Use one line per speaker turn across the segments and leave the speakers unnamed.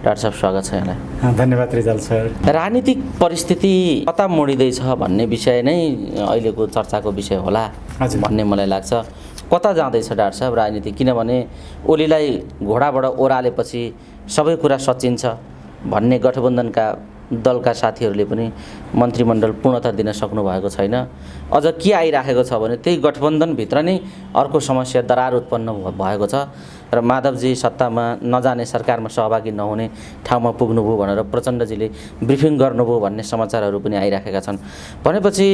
Doctor साहब स्वागत छ यहाँलाई।
धन्यवाद रिजाल सर।
राजनीतिक परिस्थिति कता मोडिँदैछ भन्ने विषय नै अहिलेको चर्चाको विषय होला भन्ने मलाई लाग्छ। कता जाँदैछ डाक्टर साहब राजनीति? किनभने ओलीलाई घोडाबाट ओह्रालेपछि सबै कुरा सचिन्छ भन्ने गठबन्धनका दलका साथीहरूले पनि मन्त्रीमण्डल पूर्णता दिन सक्नु भएको छैन। अझ के आइराखेको छ भने त्यही गठबन्धनभित्र नै अर्को समस्या दरार उत्पन्न भएको छ र माधवजी सत्तामा नजाने, सरकारमा सहभागी नहुने ठाउँमा पुग्नुभयो भनेर प्रचण्डजीले ब्रिफिङ गर्नुभयो भन्ने समाचारहरू पनि आइराखेका छन्। भनेपछि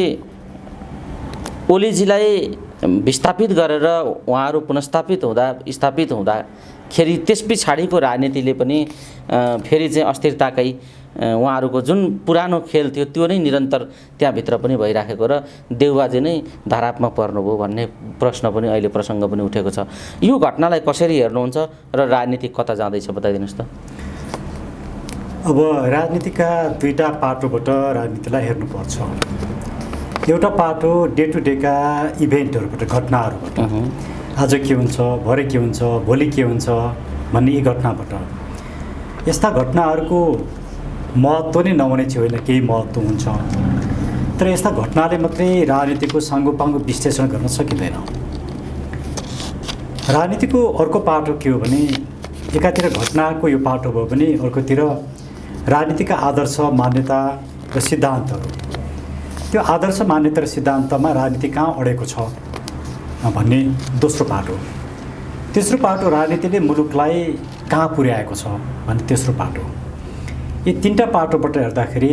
ओलीजीलाई विस्थापित गरेर उहाँहरू पुनस्थापित स्थापित हुँदाखेरि त्यस पछाडिको राजनीतिले पनि फेरि चाहिँ अस्थिरताकै उहाँहरूको जुन पुरानो खेल थियो त्यो नै निरन्तर त्यहाँभित्र पनि भइराखेको र देउबाजे नै धारापमा पर्नुभयो भन्ने प्रश्न पनि अहिले प्रसङ्ग पनि उठेको छ। यो घटनालाई कसरी हेर्नुहुन्छ र राजनीति कता जाँदैछ बताइदिनुहोस् त।
अब राजनीतिका दुईटा पाटोबाट राजनीतिलाई हेर्नुपर्छ। एउटा पाटो डे टु डेका इभेन्टहरूबाट, घटनाहरूबाट, आज के हुन्छ, भरे के हुन्छ, भोलि के हुन्छ भन्ने यी घटनाबाट। यस्ता घटनाहरूको महत्त्व नै नहुने चाहिँ होइन, केही महत्त्व हुन्छ, तर यस्ता घटनाले मात्रै राजनीतिको साङ्गोपाङ्गो विश्लेषण गर्न सकिँदैन। राजनीतिको अर्को पाटो के हो भने एकातिर घटनाको यो पाटो भयो भने अर्कोतिर राजनीतिका आदर्श, मान्यता र सिद्धान्तहरू। त्यो आदर्श, मान्यता र सिद्धान्तमा राजनीति कहाँ अडेको छ भन्ने दोस्रो पाटो। तेस्रो पाटो राजनीतिले मुलुकलाई कहाँ पुर्याएको छ भन्ने तेस्रो पाटो। यी तीनटा पाटोबाट हेर्दाखेरि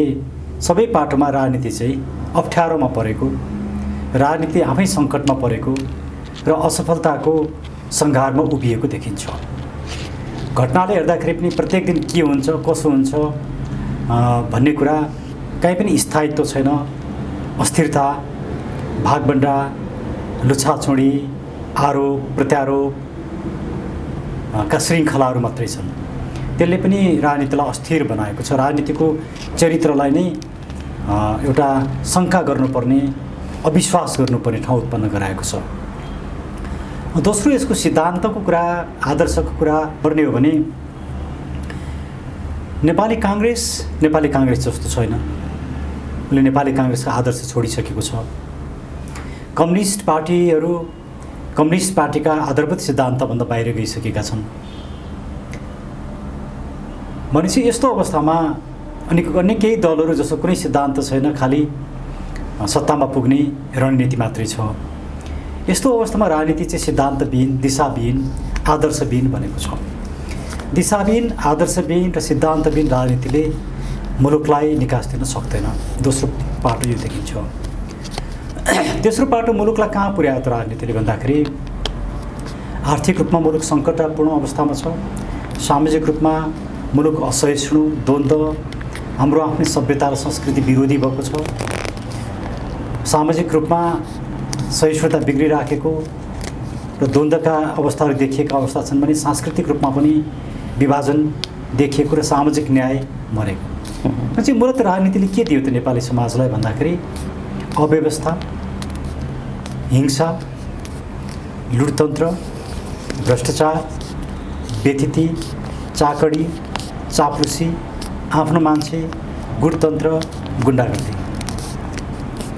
सबै पाटोमा राजनीति चाहिँ अप्ठ्यारोमा परेको, राजनीति आफै सङ्कटमा परेको र असफलताको सङ्घारमा उभिएको देखिन्छ। घटनाले हेर्दाखेरि पनि प्रत्येक दिन के हुन्छ, कसो हुन्छ भन्ने कुरा कहीँ पनि स्थायित्व छैन। अस्थिरता, भागबन्डा, लुछाछुँडी, आरोप प्रत्यारोप का श्रृङ्खलाहरू मात्रै छन्। त्यसले पनि राजनीतिलाई अस्थिर बनाएको छ। राजनीतिको चरित्रलाई नै एउटा शङ्का गर्नुपर्ने, अविश्वास गर्नुपर्ने ठाउँ उत्पन्न गराएको छ। दोस्रो यसको सिद्धान्तको कुरा, आदर्शको कुरा गर्ने हो भने नेपाली काङ्ग्रेस जस्तो छैन। उसले नेपाली काङ्ग्रेसका आदर्श छोडिसकेको छ। कम्युनिस्ट पार्टीका आधारभूत सिद्धान्तभन्दा बाहिर गइसकेका छन्। भनेपछि यस्तो अवस्थामा अन्य केही दलहरू जस्तो कुनै सिद्धान्त छैन, खालि सत्तामा पुग्ने रणनीति मात्रै छ। यस्तो अवस्थामा राजनीति चाहिँ सिद्धान्तविहीन, दिशाविहीन, आदर्शविहीन बनेको छ। दिशाविहीन, आदर्शविहीन र सिद्धान्तविहीन राजनीतिले मुलुकलाई निकास दिन सक्दैन। दोस्रो पाटो यो देखिन्छ। तेस्रो पाटो मुलुकलाई कहाँ पुर्यायो त राजनीतिले भन्दाखेरि आर्थिक रूपमा मुलुक सङ्कटपूर्ण अवस्थामा छ। सामाजिक रूपमा मुलुक असहिष्णु, द्वन्द्व, हाम्रो आफ्नै सभ्यता र संस्कृति विरोधी भएको छ। सामाजिक रूपमा सहिष्णुता बिग्रिराखेको र द्वन्द्वका अवस्थाहरू देखिएका अवस्था छन् भने सांस्कृतिक रूपमा पनि विभाजन देखिएको र सामाजिक न्याय मरेको। चाहिँ मूलत राजनीतिले के दियो त नेपाली समाजलाई भन्दाखेरि अव्यवस्था, हिंसा, लुटतन्त्र, भ्रष्टाचार, व्यथिति, चाकडी, चाप्लुसी, आफ्नो मान्छे, गुटतन्त्र, गुण्डागर्दी,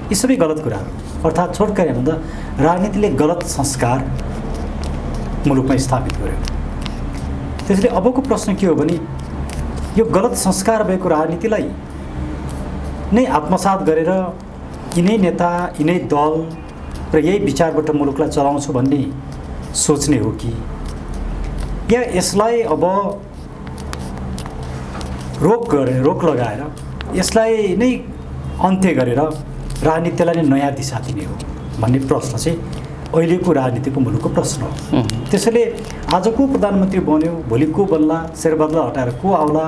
यी सबै गलत कुराहरू। अर्थात् छोटकरी भन्दा राजनीतिले गलत संस्कार मुलुकमा स्थापित गर्यो। त्यसैले अबको प्रश्न के हो भने यो गलत संस्कार भएको राजनीतिलाई नै आत्मसात गरेर यिनै नेता, यिनै दल र यही विचारबाट मुलुकलाई चलाउँछु भन्ने सोच्ने हो कि या यसलाई अब रोक लगाएर यसलाई नै अन्त्य गरेर राजनीतिलाई नै नयाँ दिशा दिने हो भन्ने प्रश्न चाहिँ अहिलेको राजनीतिको मुलुकको प्रश्न हो। त्यसैले आज को प्रधानमन्त्री बन्यो, भोलि को बन्ला, शेरबहादुर हटाएर को आउला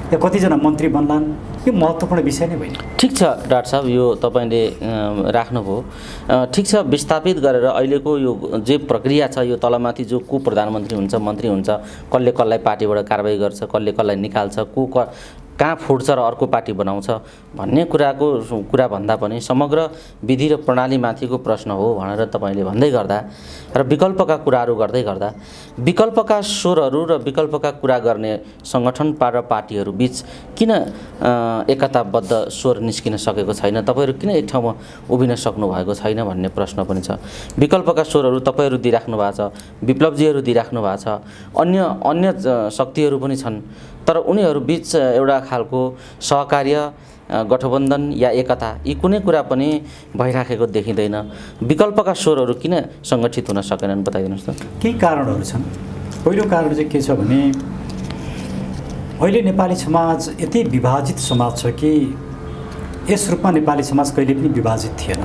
या कतिजना मन्त्री बन्लान्, यो महत्त्वपूर्ण विषय नै होइन।
ठिक छ डाक्टर साहब, यो तपाईँले राख्नुभयो। ठिक छ, विस्थापित गरेर अहिलेको यो जे प्रक्रिया छ, यो तलमाथि जो को प्रधानमन्त्री हुन्छ, मन्त्री हुन्छ, कसले कसलाई पार्टीबाट कारबाही गर्छ, कसले कसलाई निकाल्छ, कहाँ फुट्छ र अर्को पार्टी बनाउँछ भन्ने कुरा भन्दा पनि समग्र विधि र प्रणालीमाथिको प्रश्न हो भनेर तपाईँले भन्दै गर्दा र विकल्पका कुराहरू गर्दै गर्दा विकल्पका स्वरहरू र विकल्पका कुरा गर्ने सङ्गठन र पार्टीहरू बीच किन एकताबद्ध स्वर निस्किन सकेको छैन? तपाईँहरू किन एक ठाउँमा उभिन सक्नु भएको छैन भन्ने प्रश्न पनि छ। विकल्पका स्वरहरू तपाईँहरू दिइराख्नु भएको छ, विप्लवजीहरू दिइराख्नु भएको छ, अन्य शक्तिहरू पनि छन्, तर उनीहरू बीच एउटा खालको सहकार्य, गठबन्धन या एकता यी कुनै कुरा पनि भइराखेको देखिँदैन। विकल्पका स्वरहरू किन सङ्गठित हुन सकेनन् बताइदिनुहोस् त।
केही कारणहरू छन्। पहिलो कारण चाहिँ के छ भने अहिले नेपाली समाज यति विभाजित समाज छ कि यस रूपमा नेपाली समाज कहिले पनि विभाजित थिएन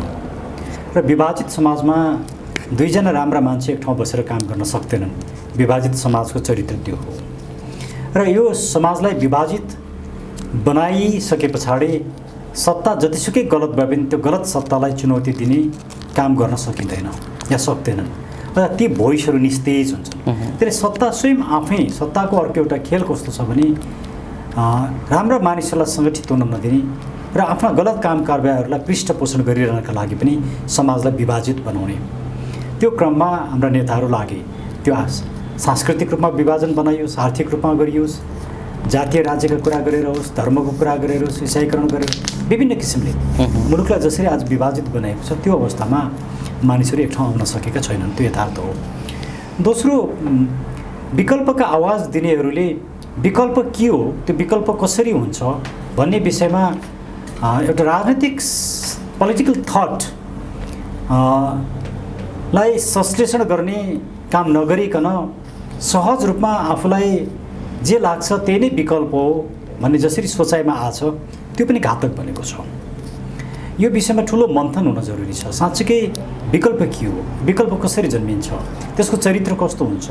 र विभाजित समाजमा दुईजना राम्रा मान्छे एक ठाउँ बसेर काम गर्न सक्दैनन्। विभाजित समाजको चरित्र त्यो हो र यो समाजलाई विभाजित बनाइसके पछाडि सत्ता जतिसुकै गलत भए पनि त्यो गलत सत्तालाई चुनौती दिने काम गर्न सकिँदैन या सक्दैनन् र ती भोइसहरू निस्तेज हुन्छन्। त्यसले सत्ता स्वयं आफै सत्ताको अर्को एउटा खेल कस्तो छ भने राम्रा मानिसहरूलाई सङ्गठित हुन नदिने र आफ्ना गलत काम कारबाहीहरूलाई पृष्ठपोषण गरिरहनका लागि पनि समाजलाई विभाजित बनाउने। त्यो क्रममा हाम्रा नेताहरू लागे। त्यो सांस्कृतिक रूपमा विभाजन बनाइयोस्, आर्थिक रूपमा गरियोस्, जातीय राज्यका कुरा गरेर होस्, धर्मको कुरा गरेर होस्, इसाईकरण गरेर विभिन्न किसिमले मुलुकलाई जसरी आज विभाजित बनाएको छ त्यो अवस्थामा मानिसहरू एक ठाउँ आउन सकेका छैनन्। त्यो यथार्थ हो। दोस्रो, विकल्पका आवाज दिनेहरूले विकल्प के हो, त्यो विकल्प कसरी हुन्छ भन्ने विषयमा एउटा राजनीतिक पोलिटिकल थट लाई संश्लेषण गर्ने काम नगरिकन सहज रूपमा आफूलाई जे लाग्छ त्यही नै विकल्प हो भन्ने जसरी सोचाइमा आछ त्यो पनि घातक बनेको छ। यो विषयमा ठुलो मन्थन हुन जरुरी छ। साँच्चै विकल्प के हो, विकल्प कसरी जन्मिन्छ, त्यसको चरित्र कस्तो हुन्छ,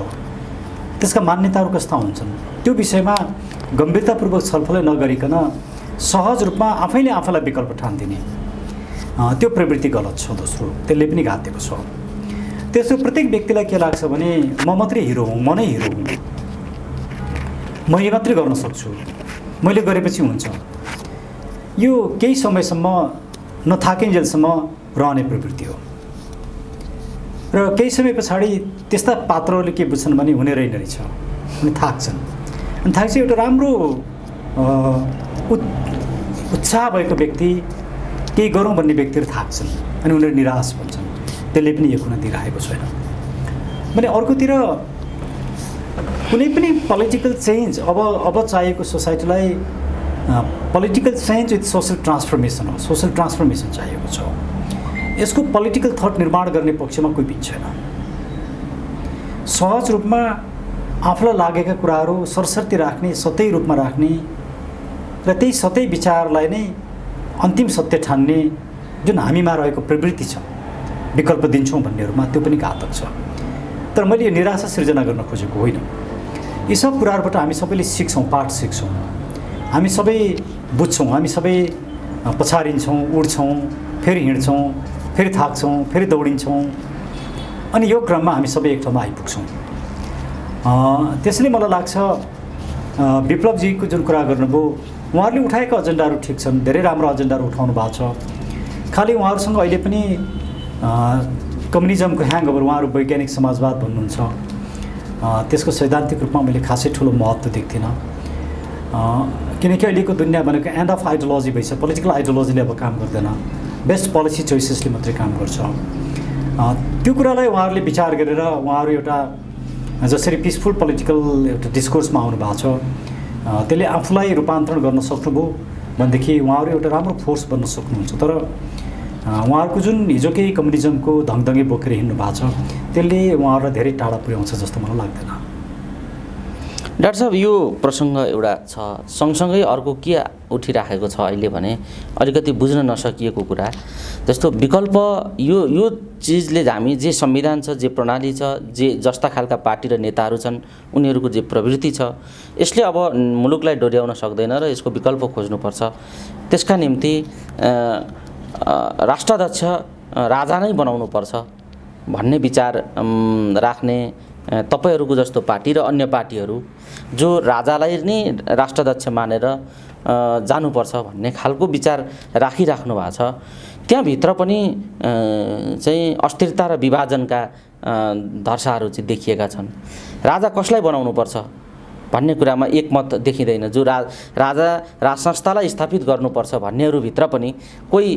त्यसका मान्यताहरू कस्ता हुन्छन्, त्यो विषयमा गम्भीरतापूर्वक छलफल नगरिकन सहज रूपमा आफैले आफैलाई विकल्प ठान्दिने त्यो प्रवृत्ति गलत छ। दोस्रो, त्यसले पनि घातेको छ। त्यसो प्रत्येक व्यक्तिलाई के लाग्छ भने म मात्रै हिरो हुँ, म नै हिरो हुँ, मैले मात्रै गर्न सक्छु, मैले गरेपछि हुन्छ। यो केही समयसम्म नथाकिन्जेलसम्म रहने प्रवृत्ति हो र केही समय पछाडि त्यस्ता पात्रहरूले के बुझ्छन् भने हुने रहेछ, उनी थाक्छन्। अनि थाकेपछि एउटा राम्रो उत्साह भएको व्यक्ति, केही गरौँ भन्ने व्यक्तिहरू थाक्छन् अनि उनीहरू निराश हुन्छन्। त्यसले पनि एक हुन दिइरहेको छैन। भने अर्कोतिर कुनै पनि पोलिटिकल चेन्ज अब चाहिएको सोसाइटीलाई political change with social transformation हो। सोसल ट्रान्सफर्मेसन चाहिएको छ। यसको पोलिटिकल थट निर्माण गर्ने पक्षमा कोही पनि छैन। सहज रूपमा आफूलाई लागेका कुराहरू सरसर्ती राख्ने, सतै रूपमा राख्ने र त्यही सतै विचारलाई नै अन्तिम सत्य ठान्ने जुन हामीमा रहेको प्रवृत्ति छ, विकल्प दिन्छौँ भन्नेहरूमा, त्यो पनि घातक छ। तर मैले यो निराशा सिर्जना गर्न खोजेको होइन। यी सब कुराहरूबाट हामी सबैले सिक्छौँ, पाठ सिक्छौँ। हामी सबै बुझ्छौँ, हामी सबै पछारिन्छौँ, उड्छौँ, फेरि हिँड्छौँ, फेरि थाक्छौँ, फेरि दौडिन्छौँ अनि यो क्रममा हामी सबै एक ठाउँमा आइपुग्छौँ। त्यसैले मलाई लाग्छ विप्लवजीको जुन कुरा गर्नुभयो, उहाँहरूले उठाएका एजेन्डाहरू ठिक छन्, धेरै राम्रो एजेन्डाहरू उठाउनु भएको छ। खालि उहाँहरूसँग अहिले पनि कम्युनिजमको ह्याङओभर, उहाँहरू वैज्ञानिक समाजवाद भन्नुहुन्छ, त्यसको सैद्धान्तिक रूपमा मैले खासै ठुलो महत्त्व देख्दिनँ। किनकि अहिलेको दुनियाँ भनेको एन्ड अफ आइडियोलोजी भइसक्यो। पोलिटिकल आइडियोलोजीले अब काम गर्दैन, बेस्ट पोलिसी चोइसेसले मात्रै काम गर्छ। त्यो कुरालाई उहाँहरूले विचार गरेर उहाँहरू एउटा जसरी पिसफुल पोलिटिकल एउटा डिस्कोर्समा आउनु भएको छ, त्यसले आफूलाई रूपान्तरण गर्न सक्नुभयो भनेदेखि उहाँहरू एउटा राम्रो फोर्स बन्न सक्नुहुन्छ। तर उहाँहरूको जुन हिजोकै कम्युनिजमको धङधङे बोकेर हिँड्नु भएको छ, त्यसले उहाँहरूलाई धेरै टाढा पुर्याउँछ जस्तो मलाई लाग्दैन।
डाक्टर साहब, यो प्रसङ्ग एउटा छ, सँगसँगै अर्को के उठिराखेको छ अहिले भने अलिकति बुझ्न नसकिएको कुरा जस्तो विकल्प, यो चिजले हामी जे संविधान छ, जे प्रणाली छ, जे जस्ता खालका पार्टी र नेताहरू छन्, उनीहरूको जे प्रवृत्ति छ, यसले अब मुलुकलाई डोर्याउन सक्दैन र यसको विकल्प खोज्नुपर्छ। त्यसका निम्ति राष्ट्राध्यक्ष राजा नै बनाउनुपर्छ भन्ने विचार राख्ने तपाईँहरूको जस्तो पार्टी र अन्य पार्टीहरू जो राजालाई नै राष्ट्राध्यक्ष मानेर जानुपर्छ भन्ने खालको विचार राखिराख्नु भएको छ। त्यहाँभित्र पनि चाहिँ अस्थिरता र विभाजनका धर्साहरू चाहिँ देखिएका छन्। राजा कसलाई बनाउनुपर्छ भन्ने कुरामा एकमत देखिँदैन। जो राजा राजसंस्थालाई स्थापित गर्नुपर्छ भन्नेहरूभित्र पनि कोही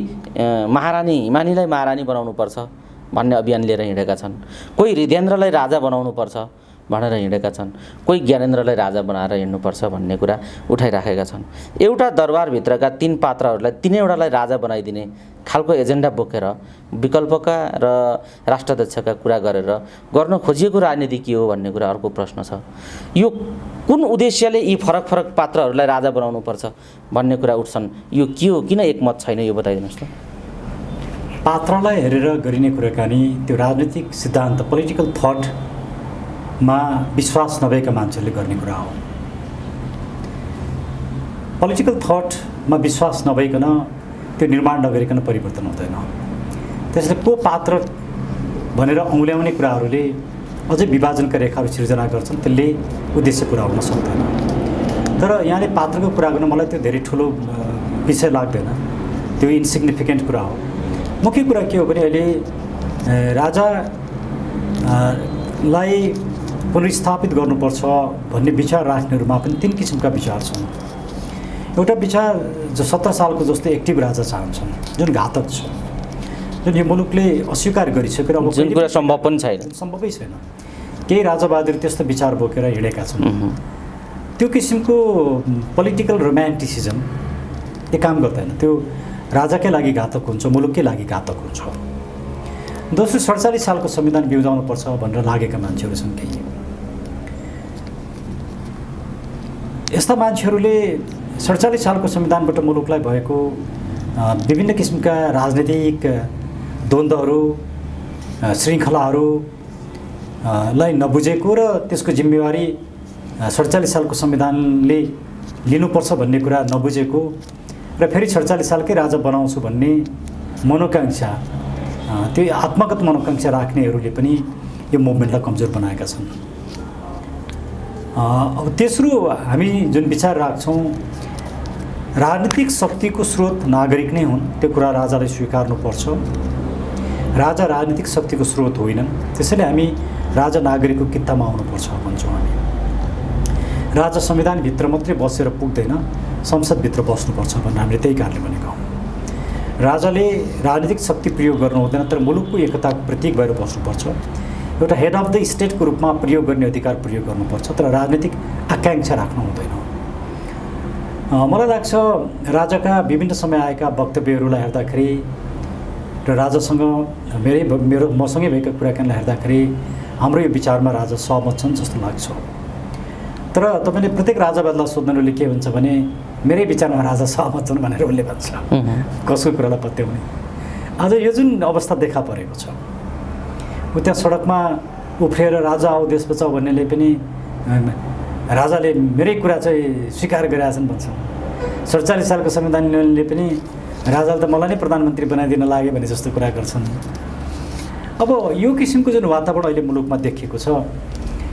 महारानी हिमानीलाई महारानी बनाउनुपर्छ भन्ने अभियान लिएर हिँडेका छन्, कोही हृदेन्द्रलाई राजा बनाउनुपर्छ भनेर हिँडेका छन्, कोही ज्ञानेन्द्रलाई राजा बनाएर हिँड्नुपर्छ भन्ने कुरा उठाइराखेका छन्। एउटा दरबारभित्रका 3 पात्रहरूलाई 3वटालाई राजा बनाइदिने खालको एजेन्डा बोकेर विकल्पका र राष्ट्राध्यक्षका कुरा गरेर गर्न खोजिएको राजनीति के हो भन्ने कुरा अर्को प्रश्न छ। यो कुन उद्देश्यले यी फरक फरक पात्रहरूलाई राजा बनाउनुपर्छ भन्ने कुरा उठ्छन्, यो के हो, किन एकमत छैन, यो बताइदिनुहोस् त।
पात्रलाई हेरेर गरिने कुराकानी त्यो राजनीतिक सिद्धान्त पोलिटिकल थटमा विश्वास नभएका मान्छेहरूले गर्ने कुरा हो। पोलिटिकल थटमा विश्वास नभइकन त्यो निर्माण नगरिकन परिवर्तन हुँदैन। त्यसले को पात्र भनेर औँल्याउने कुराहरूले अझै विभाजनका रेखाहरू सिर्जना गर्छन्, त्यसले उद्देश्य पुरा हुन सक्दैन। तर यहाँले पात्रको कुरा गर्न मलाई त्यो धेरै ठुलो विषय लाग्दैन, त्यो इन्सिग्निफिकेन्ट कुरा हो। मुख्य कुरा के हो भने अहिले राजालाई पुनर्स्थापित गर्नुपर्छ भन्ने विचार राख्नेहरूमा पनि 3 किसिमका विचार छन्। एउटा विचार जो 17 सालको जस्तो एक्टिभ राजा चाहन्छन्, जुन घातक छ, जुन यो मुलुकले अस्वीकार गरिसकेर अब
जुन कुरा सम्भव पनि छैन,
सम्भवै छैन। केही राजावादीहरू त्यस्तो विचार बोकेर हिँडेका छन्। त्यो किसिमको पोलिटिकल रोमान्टिसिजम काम गर्दैन। त्यो राजाकै लागि घातक हुन्छ, मुलुककै लागि घातक हुन्छ। दोस्रो 47 सालको संविधान बिउजाउनुपर्छ भनेर लागेका मान्छेहरू छन् केही। यस्ता मान्छेहरूले 47 सालको संविधानबाट मुलुकलाई भएको विभिन्न किसिमका राजनीतिक द्वन्द्वहरू, श्रृङ्खलाहरूलाई नबुझेको र त्यसको जिम्मेवारी 47 सालको संविधानले लिनुपर्छ भन्ने कुरा नबुझेको र फेरि 47 सालकै राजा बनाउँछु भन्ने मनोकांक्षा, त्यो आत्मगत मनोकांक्षा राख्नेहरूले पनि यो मुभमेन्टलाई कमजोर बनाएका छन्। अब तेस्रो हामी जुन विचार राख्छौँ, राजनीतिक शक्तिको स्रोत नागरिक नै हुन्, त्यो कुरा राजाले स्वीकार्नुपर्छ। राजा राजनीतिक शक्तिको स्रोत होइनन्, त्यसैले हामी राजा नागरिकको कित्तामा आउनुपर्छ भन्छौँ हामी। राजा संविधानभित्र मात्रै बसेर पुग्दैन, संसदभित्र बस्नुपर्छ भनेर हामीले त्यही कारणले भनेका हौँ। राजाले राजनीतिक शक्ति प्रयोग गर्नु हुँदैन, तर मुलुकको एकताको प्रतीक भएर बस्नुपर्छ। एउटा हेड अफ द स्टेटको रूपमा प्रयोग गर्ने अधिकार प्रयोग गर्नुपर्छ, तर राजनीतिक आकाङ्क्षा राख्नु हुँदैन। मलाई लाग्छ राजाका विभिन्न समय आएका वक्तव्यहरूलाई हेर्दाखेरि र राजासँग मसँगै भएका कुराकानीलाई हेर्दाखेरि हाम्रो यो विचारमा राजा सहमत छन् जस्तो लाग्छ। तर तपाईँले प्रत्येक राजावादलाई सोध्नुले के हुन्छ भने मेरै विचारमा राजा सहमत छन् भनेर उसले भन्छ। कसको कुरालाई पत्याउने? आज यो जुन अवस्था देखा परेको छ, ऊ त्यहाँ सडकमा उफ्रिएर राजा आऊ देश बचाऊ भन्नेले पनि राजाले मेरै कुरा चाहिँ स्वीकार गरेका छन् भन्छन्। 47 सालको संविधानले पनि राजाले त मलाई नै प्रधानमन्त्री बनाइदिन लाग्यो भने जस्तो कुरा गर्छन्। अब यो किसिमको जुन वातावरण अहिले मुलुकमा देखिएको छ,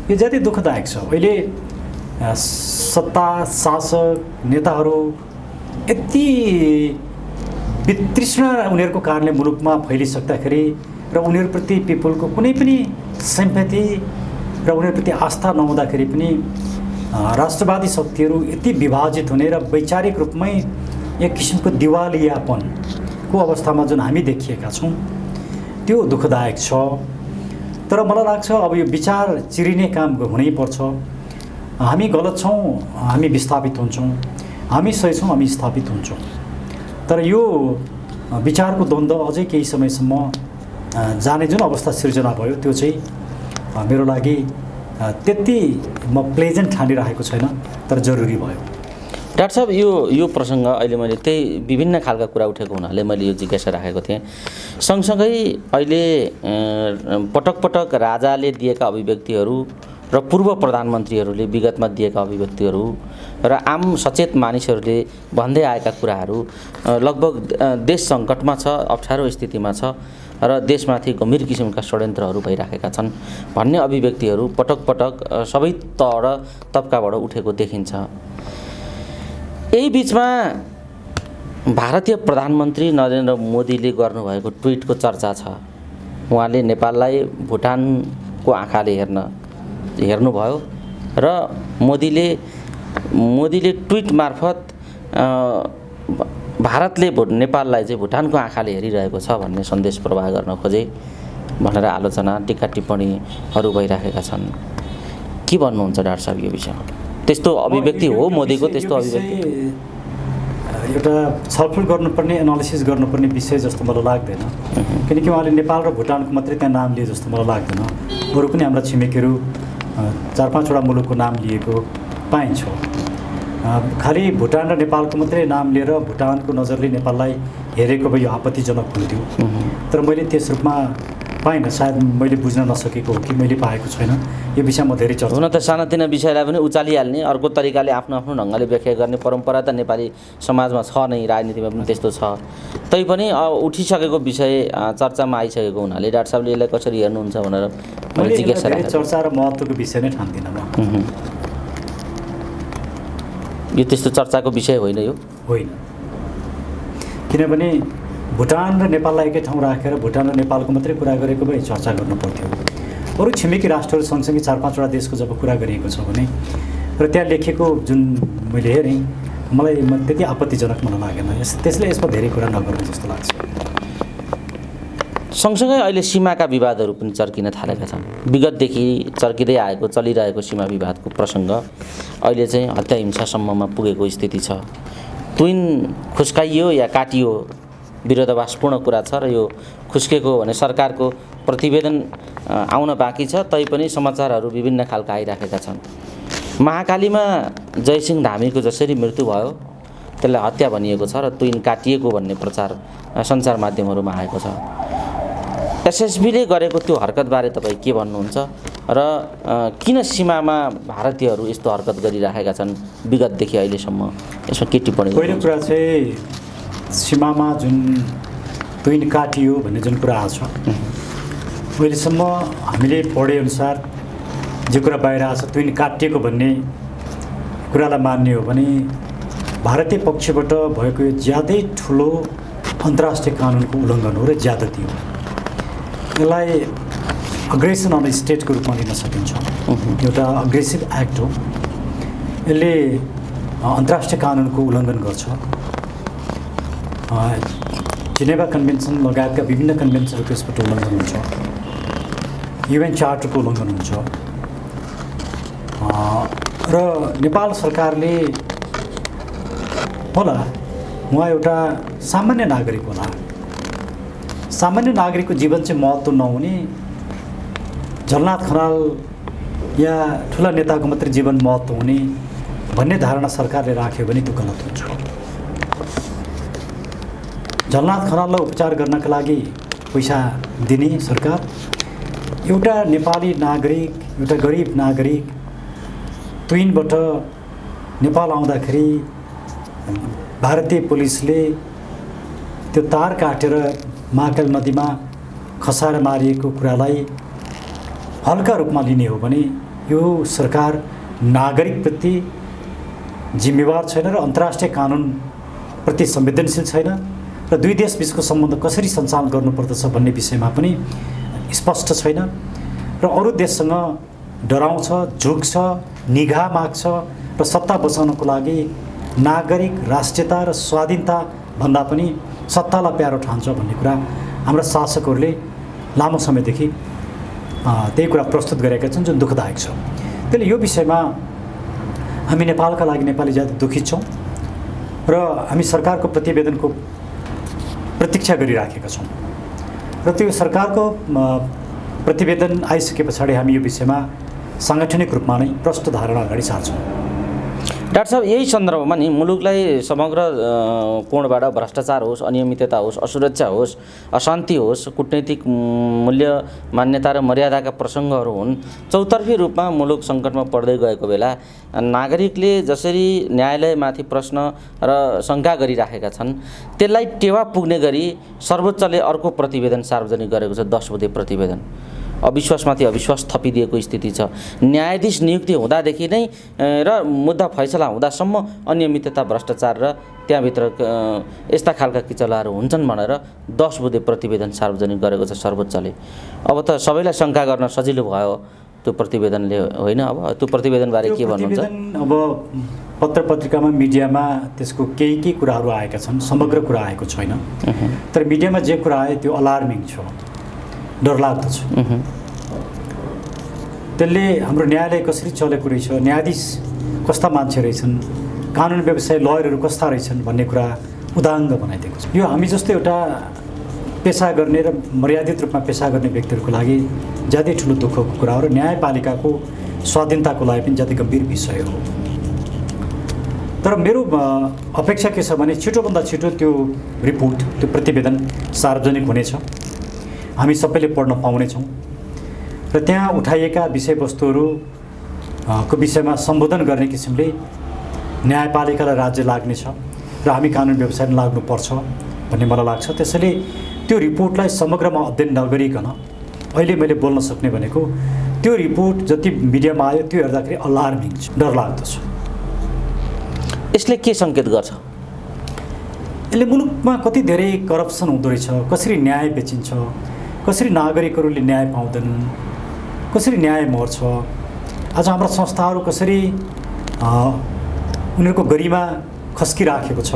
यो जति दुःखदायक छ। अहिले सत्ता शासक नेताहरू यति वितृष्ण उनीहरूको कारणले मुलुकमा फैलिसक्दाखेरि र उनीहरूप्रति पिपुलको कुनै पनि सिम्पैथी र उनीहरूप्रति आस्था नहुँदाखेरि पनि राष्ट्रवादी शक्तिहरू यति विभाजित हुने र वैचारिक रूपमै एक किसिमको दिवालियापनको अवस्थामा जुन हामी देखिएका छौँ, त्यो दुःखदायक छ। तर मलाई लाग्छ अब यो विचार चिरिने काम हुनैपर्छ। हामी गलत छौँ, हामी विस्थापित हुन्छौँ, हामी सही छौँ, हामी स्थापित हुन्छौँ। तर यो विचारको द्वन्द्व अझै केही समयसम्म जाने जुन अवस्था सिर्जना भयो, त्यो चाहिँ मेरो लागि त्यति म प्लेजेन्ट ठानिरहेको छैन, तर जरुरी भयो।
डाक्टर साहब, यो प्रसङ्ग अहिले मैले त्यही विभिन्न खालका कुरा उठेको हुनाले मैले यो जिज्ञासा राखेको थिएँ। सँगसँगै अहिले पटक पटक राजाले दिएका अभिव्यक्तिहरू र पूर्व प्रधानमन्त्रीहरूले विगतमा दिएका अभिव्यक्तिहरू र आम सचेत मानिसहरूले भन्दै आएका कुराहरू लगभग देश सङ्कटमा छ, अप्ठ्यारो स्थितिमा छ र देशमाथि गम्भीर किसिमका षड्यन्त्रहरू भइराखेका छन् भन्ने अभिव्यक्तिहरू पटक पटक सबै तह र तबकाबाट उठेको देखिन्छ। यही बिचमा भारतीय प्रधानमन्त्री नरेन्द्र मोदीले गर्नुभएको ट्विटको चर्चा छ। उहाँले नेपाललाई भुटानको आँखाले हेर्नुभयो र मोदीले ट्विट मार्फत भारतले नेपाललाई चाहिँ भुटानको आँखाले हेरिरहेको छ भन्ने सन्देश प्रवाह गर्न खोजे भनेर आलोचना टिक्का टिप्पणीहरू भइराखेका छन्। के भन्नुहुन्छ डाक्टर साहब यो विषयमा? त्यस्तो अभिव्यक्ति हो मोदीको? त्यस्तो अभिव्यक्ति
एउटा छलफल गर्नुपर्ने, एनालिसिस गर्नुपर्ने विषय जस्तो मलाई लाग्दैन। किनकि उहाँले नेपाल र भुटानको मात्रै त्यहाँ नाम लिए जस्तो मलाई लाग्दैन। अरू पनि हाम्रा छिमेकीहरू 4-5 वटा मुलुकको नाम लिएको पाइन्छ। खालि भुटान र नेपालको मात्रै नाम लिएर भुटानको नजरले नेपाललाई हेरेको भए यो आपत्तिजनक हुन्थ्यो। तर मैले त्यस रूपमा पाइनँ। सायद मैले बुझ्न नसकेको हो कि मैले पाएको छैन। यो विषयमा धेरै चर्चा
हुन त सानातिना विषयलाई पनि उचालिहाल्ने, अर्को तरिकाले आफ्नो आफ्नो ढङ्गले व्याख्या गर्ने परम्परा त नेपाली समाजमा छ नै, राजनीतिमा पनि त्यस्तो छ। तैपनि उठिसकेको विषय चर्चामा आइसकेको हुनाले डाक्टर साहबले यसलाई कसरी हेर्नुहुन्छ भनेर मैले जिज्ञासा राखेँ।
चर्चा र महत्त्वको विषय नै ठान्दिनँ म।
यो त्यस्तो चर्चाको विषय होइन, यो
होइन। किनभने भुटान र नेपाललाई एकै ठाउँ राखेर भुटान र नेपालको मात्रै कुरा गरेको भए चर्चा गर्नु पर्थ्यो। अरू छिमेकी राष्ट्रहरू सँगसँगै 4-5 वटा देशको जब कुरा गरिएको छ भने र त्यहाँ लेखेको जुन मैले हेरेँ, मलाई त्यति आपत्तिजनक मलाई लागेन। त्यसले यसमा धेरै कुरा नगर्नु जस्तो लाग्छ।
सँगसँगै अहिले सीमाका विवादहरू पनि चर्किन थालेका छन्। विगतदेखि चर्किँदै आएको चलिरहेको सीमा विवादको प्रसङ्ग अहिले चाहिँ हत्या हिंसासम्ममा पुगेको स्थिति छ। तुइन खुस्काइयो या काटियो विरोधाभासपूर्ण कुरा छ र यो खुस्केको भने सरकारको प्रतिवेदन आउन बाँकी छ। तैपनि समाचारहरू विभिन्न खालका आइराखेका छन्। महाकालीमा जयसिंह धामीको जसरी मृत्यु भयो त्यसलाई हत्या भनिएको छ र तुइन काटिएको भन्ने प्रचार सञ्चार माध्यमहरूमा आएको छ। एसएसबीले गरेको त्यो हरकतबारे तपाईँ के भन्नुहुन्छ र किन सीमामा भारतीयहरू यस्तो हरकत गरिराखेका छन् विगतदेखि अहिलेसम्म? यसमा के टिप्पणी?
पहिलो कुरा चाहिँ सीमामा जुन तुइन काटियो भन्ने जुन कुरा आएको छ, अहिलेसम्म हामीले पढेअनुसार जे कुरा बाहिर आएको छ तुइन काटिएको भन्ने कुरालाई मान्ने हो भने भारतीय पक्षबाट भएको यो ज्यादै ठुलो अन्तर्राष्ट्रिय कानुनको उल्लङ्घन हो र ज्यादती हो। यसलाई अग्रेसन अन स्टेटको रूपमा लिन सकिन्छ। एउटा अग्रेसिभ एक्ट हो। यसले अन्तर्राष्ट्रिय कानुनको उल्लङ्घन गर्छ। जेनेभा कन्भेन्सन लगायतका विभिन्न कन्भेन्सनको यसबाट उल्लङ्घन हुन्छ। युएन चार्टरको उल्लङ्घन हुन्छ। र नेपाल सरकारले होला, उहाँ एउटा सामान्य नागरिक होला, सामान्य नागरिकको जीवन चाहिँ महत्त्व नहुने, झलनाथ खनाल या ठुला नेताको मात्रै जीवन महत्त्व हुने भन्ने धारणा सरकारले राख्यो भने त्यो गलत हुन्छ। झलनाथ खनाललाई उपचार गर्नका लागि पैसा दिने सरकार, एउटा नेपाली नागरिक, एउटा गरिब नागरिक तुइनबाट नेपाल आउँदाखेरि भारतीय पुलिसले त्यो तार काटेर महाकाल नदीमा खसाएर मारिएको कुरालाई हल्का रूपमा लिने हो भने यो सरकार नागरिकप्रति जिम्मेवार छैन र अन्तर्राष्ट्रिय कानुनप्रति संवेदनशील छैन र दुई देशबीचको सम्बन्ध कसरी सञ्चालन गर्नुपर्दछ भन्ने विषयमा पनि स्पष्ट छैन र अरू देशसँग डराउँछ, झुक्छ, निगाह माग्छ र सत्ता बचाउनको लागि नागरिक, राष्ट्रियता र स्वाधीनता भन्दा पनि सत्तालाई प्यारो ठान्छ भन्ने कुरा हाम्रा शासकहरूले लामो समयदेखि त्यही कुरा प्रस्तुत गरेका छन्, जुन दुःखदायक छ। त्यसले यो विषयमा हामी नेपालका लागि नेपाली जाति दुखित छौँ र हामी सरकारको प्रतिवेदनको प्रतीक्षा गरिराखेका छौँ र त्यो सरकारको प्रतिवेदन आइसके पछाडि हामी यो विषयमा साङ्गठनिक रूपमा नै प्रष्ट धारणा अगाडि सार्छौँ।
डाक्टर साहब यही सन्दर्भमा नि मुलुकलाई समग्र कोणबाट भ्रष्टाचार होस्, अनियमितता होस्, असुरक्षा होस्, अशान्ति होस्, कूटनैतिक मूल्य मान्यता र मर्यादाका प्रसङ्गहरू हुन्, चौतर्फी रूपमा मुलुक सङ्कटमा पर्दै गएको बेला नागरिकले जसरी न्यायालयमाथि प्रश्न र शङ्का गरिराखेका छन् त्यसलाई टेवा पुग्ने गरी सर्वोच्चले अर्को प्रतिवेदन सार्वजनिक गरेको छ, 10 बुँदे प्रतिवेदन। अविश्वासमाथि अविश्वास थपिदिएको स्थिति छ। न्यायाधीश नियुक्ति हुँदादेखि नै र मुद्दा फैसला हुँदासम्म अनियमितता, भ्रष्टाचार र त्यहाँभित्र यस्ता खालका किचलाहरू हुन्छन् भनेर 10 बुँदे प्रतिवेदन सार्वजनिक गरेको छ सर्वोच्चले। अब त सबैलाई शङ्का गर्न सजिलो भयो त्यो प्रतिवेदनले, होइन? अब त्यो प्रतिवेदनबारे के भन्नुहुन्छ?
अब पत्र पत्रिकामा, मिडियामा त्यसको केही कुराहरू आएका छन्, समग्र कुरा आएको छैन। तर मिडियामा जे कुरा आयो त्यो अलार्मिङ छ, डरलाग्दो छ। त्यसले हाम्रो न्यायालय कसरी चलेको रहेछ, न्यायाधीश कस्ता मान्छे रहेछन्, कानुन व्यवसाय लयरहरू कस्ता रहेछन् भन्ने कुरा उदाङ्ग बनाइदिएको छ। यो हामी जस्तो एउटा पेसा गर्ने र मर्यादित रूपमा पेसा गर्ने व्यक्तिहरूको लागि ज्यादै ठुलो दुःखको कुरा हो र न्यायपालिकाको स्वाधीनताको लागि पनि ज्यादै गम्भीर विषय हो। तर मेरो अपेक्षा के छ भने छिटोभन्दा छिटो त्यो रिपोर्ट, त्यो प्रतिवेदन सार्वजनिक हुनेछ, हामी सबैले पढ्न पाउनेछौँ र त्यहाँ उठाइएका विषयवस्तुहरू को विषयमा सम्बोधन गर्ने किसिमले न्यायपालिकालाई राज्य लाग्नेछ र हामी कानुन व्यवसायमा लाग्नुपर्छ भन्ने मलाई लाग्छ। त्यसैले त्यो रिपोर्टलाई समग्रमा अध्ययन नगरिकन अहिले मैले बोल्न सक्ने भनेको त्यो रिपोर्ट जति मिडियामा आयो त्यो हेर्दाखेरि अलार्मिङ छ, डरलाग्दो छ।
यसले के सङ्केत गर्छ?
यसले मुलुकमा कति धेरै करप्सन हुँदो रहेछ, कसरी न्याय बेचिन्छ, कसरी नागरिकहरूले न्याय पाउँदैनन्, कसरी न्याय मर्छ, आज हाम्रा संस्थाहरू कसरी उनीहरूको गरिमा खस्किराखेको छ,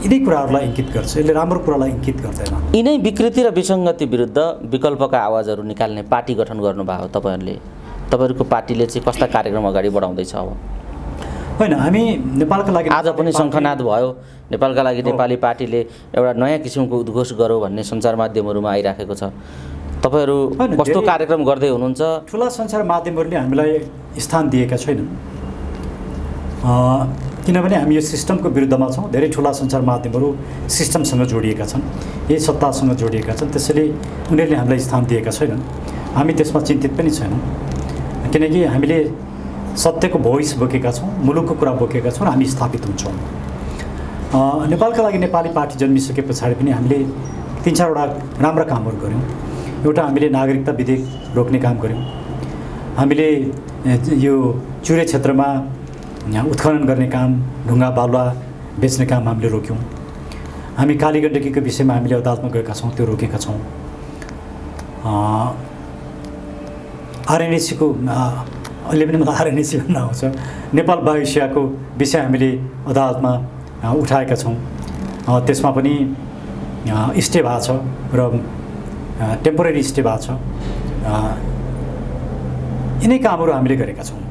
यिनै कुराहरूलाई इङ्गित गर्छ। यसले राम्रो कुरालाई इङ्गित गर्दैन।
यिनै विकृति र विसङ्गति विरुद्ध विकल्पका आवाजहरू निकाल्ने पार्टी गठन गर्नुभयो तपाईँहरूले। तपाईँहरूको पार्टीले चाहिँ कस्ता कार्यक्रम अगाडि बढाउँदैछ? अब
होइन, हामी नेपालका लागि
आज पनि शङ्खनाद भयो, नेपालका लागि नेपाली पार्टीले एउटा नयाँ किसिमको उद्घोष गरौँ भन्ने सञ्चार माध्यमहरूमा आइराखेको छ। तपाईँहरू कस्तो कार्यक्रम गर्दै हुनुहुन्छ?
ठुला सञ्चार माध्यमहरूले हामीलाई स्थान दिएका छैनन्, किनभने हामी यो सिस्टमको विरुद्धमा छौँ। धेरै ठुला सञ्चार माध्यमहरू सिस्टमसँग जोडिएका छन्, यही सत्तासँग जोडिएका छन्, त्यसैले उनीहरूले हामीलाई स्थान दिएका छैनन्। हामी त्यसमा चिन्तित पनि छैनौँ, किनकि हामीले सत्यको भोइस बोकेका छौँ, मुलुकको कुरा बोकेका छौँ, हामी स्थापित हुन्छौँ। नेपालका लागि नेपाली पार्टी जन्मिसके पछाडि पनि हामीले 3-4वटा राम्रा कामहरू गऱ्यौँ। एउटा, हामीले नागरिकता विधेयक रोक्ने काम गऱ्यौँ। हामीले यो चुरे क्षेत्रमा उत्खनन गर्ने काम, ढुङ्गा बालुवा बेच्ने काम हामीले रोक्यौँ। हामी कालीगण्डकीको विषयमा हामीले अदालतमा गएका छौँ, त्यो रोकेका छौँ। आरएनएसीको अहिले पनि मलाई आरएनएसी भन्न आउँछ, नेपाल वायुसेवाको विषय हामीले अदालतमा उठाएका छौँ। त्यसमा पनि स्टे भएको छ र टेम्पोरेरी स्टे भएको छ। यिनै कामहरू हामीले गरेका छौँ।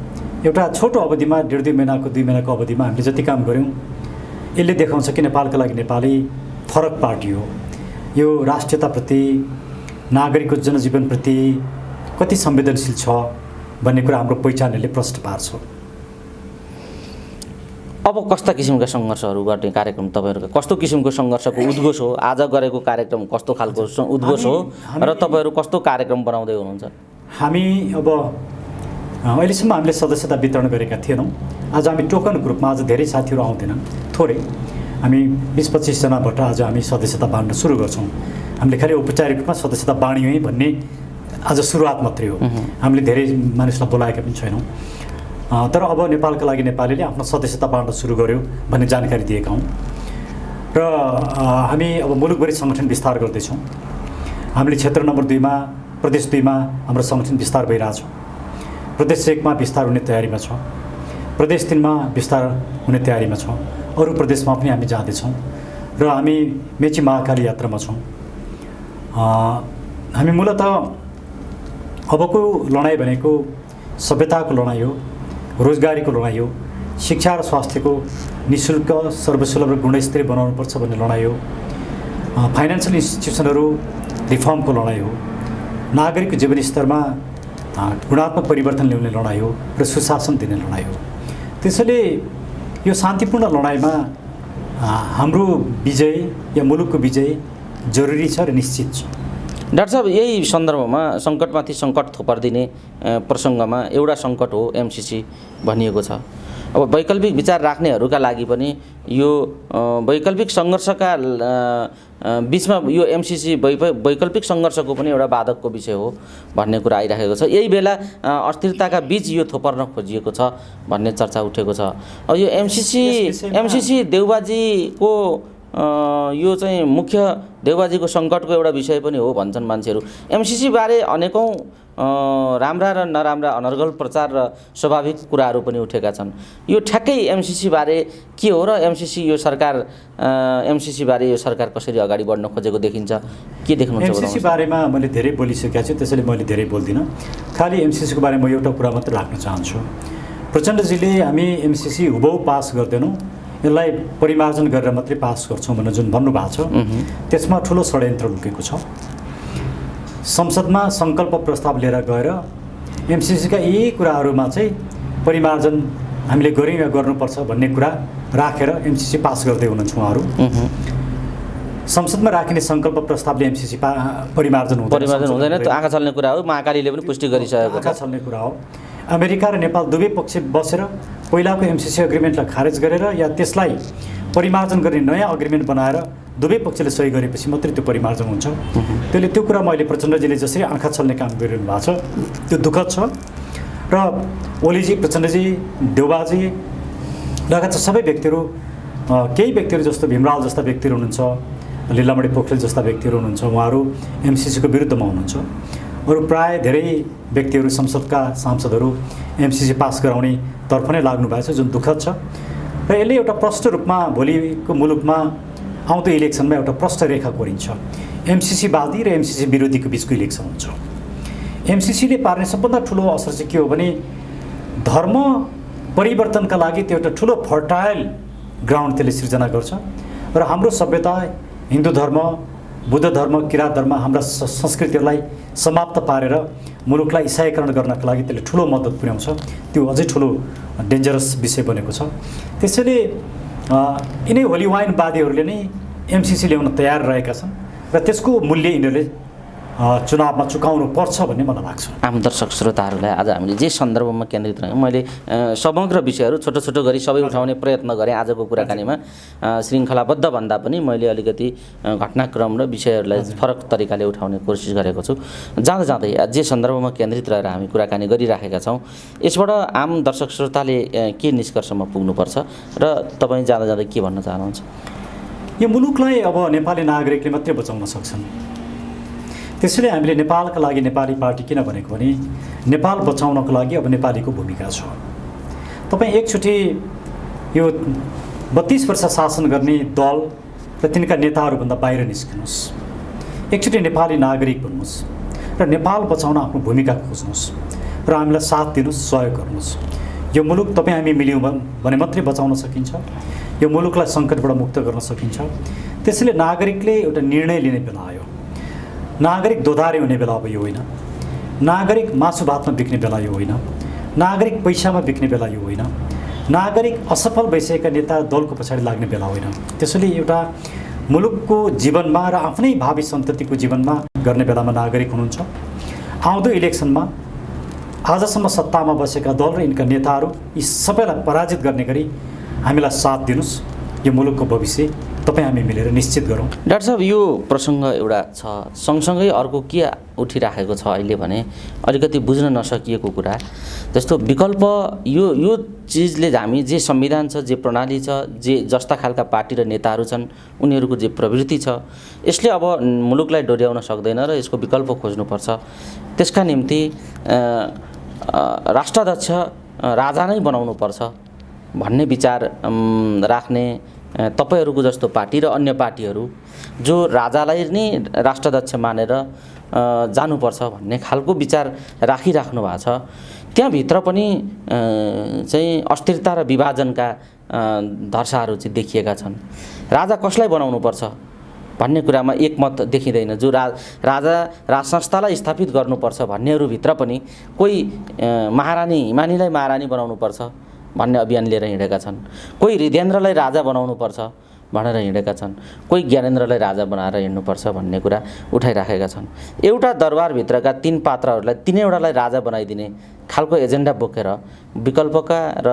एउटा छोटो अवधिमा 1.5-2 महिनाको 2 महिनाको अवधिमा हामीले जति काम गऱ्यौँ यसले देखाउँछ कि नेपालका लागि नेपाली फरक पार्टी हो। यो राष्ट्रियताप्रति, नागरिकको जनजीवनप्रति कति संवेदनशील छ भन्ने कुरा हाम्रो पहिचानले प्रष्ट पार्छ।
अब कस्ता किसिमका सङ्घर्षहरू गर्ने कार्यक्रम तपाईँहरूको, कस्तो किसिमको सङ्घर्षको उद्घोष हो? आज गरेको कार्यक्रम कस्तो खालको उद्घोष हो र तपाईँहरू कस्तो कार्यक्रम बनाउँदै हुनुहुन्छ?
हामी अब अहिलेसम्म हामीले सदस्यता वितरण गरेका थिएनौँ। आज हामी टोकनको रूपमा, आज धेरै साथीहरू आउँदैनन्, थोरै, हामी 20-25 जनाबाट आज हामी सदस्यता बाँड्न सुरु गर्छौँ। हामीले खालि औपचारिक रूपमा सदस्यता बाँड्यौँ है भन्ने आज सुरुवात मात्रै हो। हामीले धेरै मानिसलाई बोलाएका पनि छैनौँ। तर अब नेपालका लागि नेपालीले आफ्नो सदस्यता बाँड्न सुरु गर्यो भन्ने जानकारी दिएका हौँ। र हामी अब मुलुकभरि सङ्गठन विस्तार गर्दैछौँ। हामीले क्षेत्र नम्बर 2 मा, प्रदेश 2 मा हाम्रो सङ्गठन विस्तार भइरहेछ। प्रदेश 1 मा विस्तार हुने तयारीमा छ, प्रदेश 3 मा विस्तार हुने तयारीमा छ, अरू प्रदेशमा पनि हामी जाँदैछौँ र हामी मेची महाकाली यात्रामा छौँ। हामी मूलतः अबको लडाइँ भनेको सभ्यताको लडाइँ हो, रोजगारीको लडाइँ हो, शिक्षा र स्वास्थ्यको निःशुल्क, सर्वसुलभ र गुणस्तरीय बनाउनुपर्छ भन्ने लडाइँ हो, फाइनेन्सियल इन्स्टिट्युसनहरू रिफर्मको लडाइँ हो, नागरिकको जीवनस्तरमा गुणात्मक परिवर्तन ल्याउने लडाइँ हो र सुशासन दिने लडाइँ हो। त्यसैले यो शान्तिपूर्ण लडाइँमा हाम्रो विजय या मुलुकको विजय जरुरी छ र निश्चित छ।
डाक्टर साहब, यही सन्दर्भमा सङ्कटमाथि सङ्कट थोपर्दिने प्रसङ्गमा एउटा सङ्कट हो एमसिसी भनिएको छ। अब वैकल्पिक विचार राख्नेहरूका लागि पनि यो वैकल्पिक सङ्घर्षका बिचमा यो एमसिसी वैकल्पिक सङ्घर्षको पनि एउटा बाधकको विषय हो भन्ने कुरा आइराखेको छ। यही बेला अस्थिरताका बीच यो थोपर्न खोजिएको छ भन्ने चर्चा उठेको छ। अब यो एमसिसी देउबाजीको यो चाहिँ मुख्य देउबाजीको सङ्कटको एउटा विषय पनि हो भन्छन् मान्छेहरू। एमसिसी बारे अनेकौँ राम्रा र नराम्रा अनर्गल प्रचार र स्वाभाविक कुराहरू पनि उठेका छन्। यो ठ्याक्कै एमसिसी बारे के हो र एमसिसी बारे यो सरकार कसरी अगाडि बढ्न खोजेको देखिन्छ, के देख्नुहुन्छ?
एमसिसी बारेमा मैले धेरै बोलिसकेको छु, त्यसैले मैले धेरै बोल्दिनँ। खालि एमसिसीको बारेमा म एउटा कुरा मात्रै राख्न चाहन्छु। प्रचण्डजीले हामी एमसिसी हुबहु पास गर्दैनौँ, यसलाई परिमार्जन गरेर मात्रै पास गर्छौँ भनेर जुन भन्नुभएको छ, त्यसमा ठुलो षड्यन्त्र लुकेको छ। संसदमा सङ्कल्प प्रस्ताव लिएर गएर एमसिसीका यी कुराहरूमा चाहिँ परिमार्जन हामीले गऱ्यौँ या गर्नुपर्छ भन्ने कुरा राखेर एमसिसी पास गर्दै हुनुहुन्छ उहाँहरू। संसदमा राखिने सङ्कल्प प्रस्तावले एमसिसी परिमार्जन
हुँदैन। त्यो आँखा छल्ने कुरा हो, महाकालीले पनि पुष्टि गरिसकेको छ।
आँखा छल्ने कुरा हो। अमेरिका र नेपाल दुवै पक्ष बसेर पहिलाको एमसिसी एग्रिमेन्टलाई खारेज गरेर या त्यसलाई परिमार्जन गर्ने नयाँ एग्रिमेन्ट बनाएर दुवै पक्षले सही गरेपछि मात्रै त्यो परिमार्जन हुन्छ। त्यसले त्यो कुरा मैले प्रचण्डजीले जसरी आँखा छल्ने काम गरिरहनु भएको छ त्यो दुःखद छ। र ओलीजी, प्रचण्डजी, देउबाजी लगायत सबै व्यक्तिहरू, केही व्यक्तिहरू जस्तो भीमराव जस्ता व्यक्तिहरू हुनुहुन्छ, लीलामणि पोखरेल जस्ता व्यक्तिहरू हुनुहुन्छ, उहाँहरू एमसिसीको विरुद्धमा हुनुहुन्छ। अरू प्राय धेरै व्यक्तिहरू, संसदका सांसदहरू एमसिसी पास गराउने तर्फ नै लाग्नु भएको छ, जुन दुःखद छ। र यसले एउटा प्रष्ट रूपमा भोलिको मुलुकमा आउँदो इलेक्सनमा एउटा प्रष्ट रेखा कोरिन्छ। एमसिसीवादी र एमसिसी विरोधीको बिचको इलेक्सन हुन्छ। एमसिसीले पार्ने सबभन्दा ठुलो असर चाहिँ के हो भने धर्म परिवर्तनका लागि त्यो एउटा ठुलो फर्टाइल ग्राउन्ड त्यसले सिर्जना गर्छ। र हाम्रो सभ्यता, हिन्दू धर्म, बुद्ध धर्म, किराँत धर्म, हाम्रा संस्कृतिहरूलाई समाप्त पारेर मुलुकलाई इसाईकरण गर्नका लागि त्यसले ठुलो मद्दत पुर्याउँछ। त्यो अझै ठुलो डेन्जरस विषय बनेको छ। त्यसैले यिनै होली वाइनवादीहरूले नै एमसिसी ल्याउन तयार रहेका छन् र त्यसको मूल्य यिनीहरूले चुनावमा चुकाउनु पर्छ भन्ने मलाई लाग्छ।
आम दर्शक श्रोताहरूलाई आज हामीले जे सन्दर्भमा केन्द्रित रह्यौँ, मैले समग्र विषयहरू छोटो छोटो गरी सबै उठाउने प्रयत्न गरेँ आजको कुराकानीमा। श्रृङ्खलाबद्ध भन्दा पनि मैले अलिकति घटनाक्रम र विषयहरूलाई फरक तरिकाले उठाउने कोसिस गरेको छु। जाँदा जाँदै जे सन्दर्भमा केन्द्रित रहेर हामी कुराकानी गरिराखेका छौँ, यसबाट आम दर्शक श्रोताले के निष्कर्षमा पुग्नुपर्छ र तपाईँ जाँदा जाँदै के भन्न चाहनुहुन्छ?
यो मुलुकलाई अब नेपाली नागरिकले मात्रै बचाउन सक्छन्। त्यसैले हामीले नेपालका लागि नेपाली पार्टी किन भनेको भने नेपाल बचाउनको लागि अब नेपालीको भूमिका छ। तपाईँ एकचोटि यो 32 वर्ष शासन गर्ने दल र तिनका नेताहरूभन्दा बाहिर निस्किनुहोस्, एकचोटि नेपाली नागरिक बन्नुहोस् र नेपाल बचाउन आफ्नो भूमिका खोज्नुहोस् र हामीलाई साथ दिनुहोस्, सहयोग गर्नुहोस्। यो मुलुक तपाईँ हामी मिल्यौँ भने मात्रै बचाउन सकिन्छ। यो मुलुकलाई सङ्कटबाट मुक्त गर्न सकिन्छ। त्यसैले नागरिकले एउटा निर्णय लिने बेला आयो। नागरिक दोधारे हुने बेला अब यो होइन। नागरिक मासु भातमा बिक्ने बेला यो होइन। नागरिक पैसामा बिक्ने बेला यो होइन। नागरिक असफल भइसकेका नेता दलको पछाडि लाग्ने बेला होइन। त्यसैले एउटा मुलुकको जीवनमा र आफ्नै भावी सन्ततिको जीवनमा गर्ने बेलामा नागरिक हुनुहुन्छ। आउँदो इलेक्सनमा आजसम्म सत्तामा बसेका दल र यिनका नेताहरू यी सबैलाई पराजित गर्ने गरी हामीलाई साथ दिनुहोस्। यो मुलुकको भविष्य तपाईँ हामी मिलेर निश्चित गरौँ।
डाक्टर साहब, यो प्रसङ्ग एउटा छ, सँगसँगै अर्को के उठिराखेको छ अहिले भने अलिकति बुझ्न नसकिएको कुरा जस्तो विकल्प यो चिजले हामी जे संविधान छ, जे प्रणाली छ, जे जस्ता खालका पार्टी र नेताहरू छन् उनीहरूको जे प्रवृत्ति छ, यसले अब मुलुकलाई डोर्याउन सक्दैन र यसको विकल्प खोज्नुपर्छ। त्यसका निम्ति राष्ट्राध्यक्ष राजा नै बनाउनुपर्छ भन्ने विचार राख्ने तपाईहरूको जस्तो पार्टी र अन्य पार्टीहरू जो राजालाई नै राष्ट्राध्यक्ष मानेर जानुपर्छ भन्ने खालको विचार राखिराख्नु भएको छ। त्यहाँभित्र पनि चाहिँ अस्थिरता र विभाजनका धर्साहरू चाहिँ देखिएका छन्। राजा कसलाई बनाउनुपर्छ भन्ने कुरामा एकमत देखिँदैन। जो राजा राज संस्थालाई स्थापित गर्नुपर्छ भन्नेहरूभित्र पनि कोही महारानी हिमानीलाई महारानी बनाउनुपर्छ भन्ने अभियान लिएर हिँडेका छन्। कोही हृदयेन्द्रलाई राजा बनाउनुपर्छ भनेर हिँडेका छन्, कोही ज्ञानेन्द्रलाई राजा बनाएर हिँड्नुपर्छ भन्ने कुरा उठाइराखेका छन्। एउटा दरबारभित्रका 3 पात्रहरूलाई 3वटालाई राजा बनाइदिने खालको एजेन्डा बोकेर विकल्पका र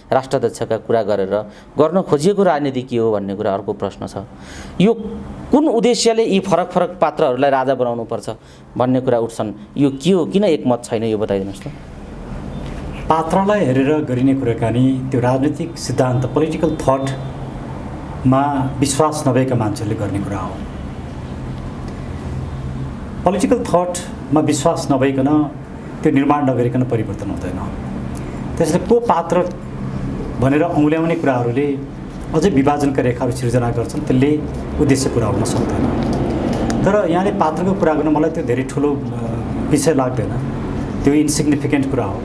राष्ट्राध्यक्षका कुरा गरेर गर्न खोजिएको राजनीति के हो भन्ने कुरा अर्को प्रश्न छ। यो कुन उद्देश्यले यी फरक फरक पात्रहरूलाई राजा बनाउनुपर्छ भन्ने कुरा उठ्छन्, यो के हो, किन एकमत छैन, यो बताइदिनुहोस् त।
पात्रलाई हेरेर गरिने कुराकानी त्यो राजनीतिक सिद्धान्त पोलिटिकल थटमा विश्वास नभएका मान्छेहरूले गर्ने कुरा हो। पोलिटिकल थटमा विश्वास नभइकन त्यो निर्माण नगरिकन परिवर्तन हुँदैन। त्यसले को पात्र भनेर औँल्याउने कुराहरूले अझै विभाजनका रेखाहरू सिर्जना गर्छन्, त्यसले उद्देश्य पुरा हुन सक्दैन। तर यहाँले पात्रको कुरा गर्न मलाई त्यो धेरै ठुलो विषय लाग्दैन, त्यो इन्सिग्निफिकेन्ट कुरा हो।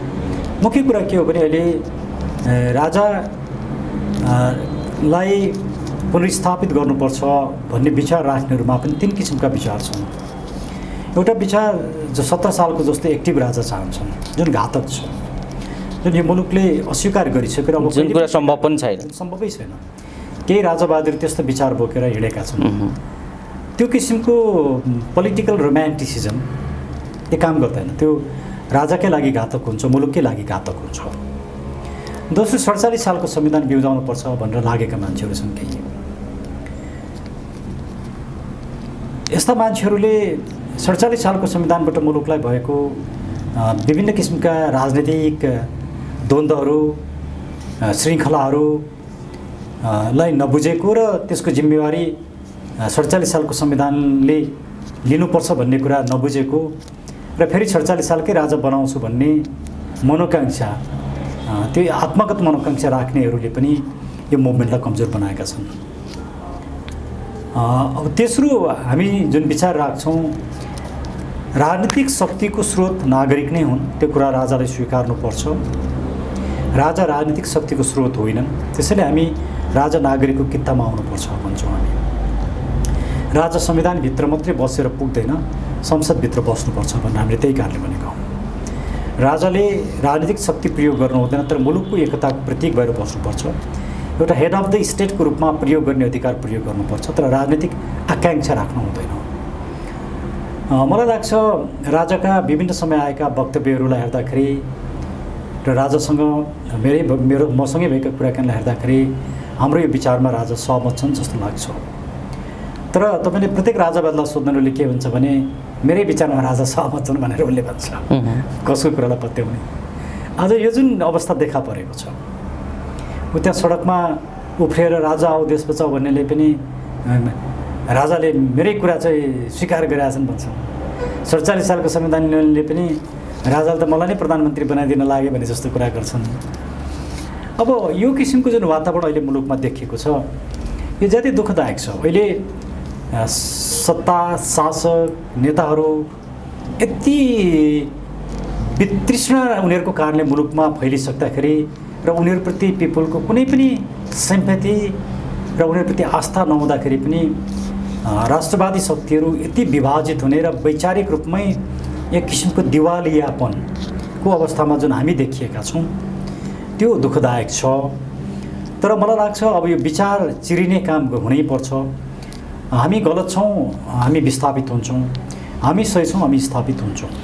मुख्य कुरा के हो भने अहिले राजालाई पुनर्स्थापित गर्नुपर्छ भन्ने विचार राख्नेहरूमा पनि 3 किसिमका विचार छन्। एउटा विचार जो 17 सालको जस्तो एक्टिभ राजा चाहन्छन्, जुन घातक छ, जुन यो मुलुकले अस्वीकार गरिसकेर अब
जुन कुरा सम्भव पनि छैन,
सम्भवै छैन। केही राजावादीहरू त्यस्तो विचार बोकेर हिँडेका छन्। त्यो किसिमको पोलिटिकल रोमान्टिसिजम काम गर्दैन। त्यो राजाकै लागि घातक हुन्छ, मुलुककै लागि घातक हुन्छ। दोस्रो 47 सालको संविधान बिउजाउनुपर्छ भनेर लागेका मान्छेहरू छन् केही। यस्ता मान्छेहरूले 47 सालको संविधानबाट मुलुकलाई भएको विभिन्न किसिमका राजनीतिक द्वन्द्वहरू, श्रृङ्खलाहरूलाई नबुझेको र त्यसको जिम्मेवारी 47 सालको संविधानले लिनुपर्छ भन्ने कुरा नबुझेको र फेरि 47 सालकै राजा बनाउँछु भन्ने मनोकांक्षा, त्यो आत्मगत मनोकांक्षा राख्नेहरूले पनि यो मुभमेन्टलाई कमजोर बनाएका छन्। अब तेस्रो हामी जुन विचार राख्छौँ, राजनीतिक शक्तिको स्रोत नागरिक नै हुन्, त्यो कुरा राजाले स्वीकार्नुपर्छ। राजा राजनीतिक शक्तिको स्रोत होइनन्, त्यसैले हामी राजा नागरिकको कित्तामा आउनुपर्छ भन्छौँ हामी। राजा संविधानभित्र मात्रै बसेर पुग्दैन, संसदभित्र बस्नुपर्छ भनेर हामीले त्यही कारणले भनेका हौँ। राजाले राजनीतिक शक्ति प्रयोग गर्नु हुँदैन, तर मुलुकको एकताको प्रतीक भएर बस्नुपर्छ। एउटा हेड अफ द स्टेटको रूपमा प्रयोग गर्ने अधिकार प्रयोग गर्नुपर्छ, तर राजनीतिक आकाङ्क्षा राख्नु हुँदैन। मलाई लाग्छ राजाका विभिन्न समय आएका वक्तव्यहरूलाई हेर्दाखेरि र राजासँग मसँगै भएका कुराकानीलाई हेर्दाखेरि हाम्रो यो विचारमा राजा सहमत छन् जस्तो लाग्छ। तर तपाईँले प्रत्येक राजावादलाई सोध्नुले के हुन्छ भने मेरै विचारमा राजा सहमत छन् भनेर उसले भन्छ। कसको कुरालाई पत्याउने। आज यो जुन अवस्था देखा परेको छ, ऊ त्यहाँ सडकमा उफ्रिएर राजा आऊ देश बचाऊ भन्नेले पनि राजाले मेरै कुरा चाहिँ स्वीकार गरेका छन् भन्छन्। 47 सालको संविधानले पनि राजाले त मलाई नै प्रधानमन्त्री बनाइदिन लाग्यो भने जस्तो कुरा गर्छन्। अब यो किसिमको जुन वातावरण अहिले मुलुकमा देखिएको छ, यो ज्यादै दुःखदायक छ। अहिले सत्ता शासक नेताहरू यति वितृष्णा उनीहरूको कारणले मुलुकमा फैलिसक्दाखेरि र उनीहरूप्रति पिपुलको कुनै पनि सिम्पैथी र उनीहरूप्रति आस्था नहुँदाखेरि पनि राष्ट्रवादी शक्तिहरू यति विभाजित हुने र वैचारिक रूपमै एक किसिमको दिवालियापनको अवस्थामा जुन हामी देखिएका छौँ, त्यो दुःखदायक छ। तर मलाई लाग्छ अब यो विचार चिरिने काम हुनैपर्छ। हामी गलत छौँ, हामी विस्थापित हुन्छौँ, हामी सही छौँ, हामी स्थापित हुन्छौँ।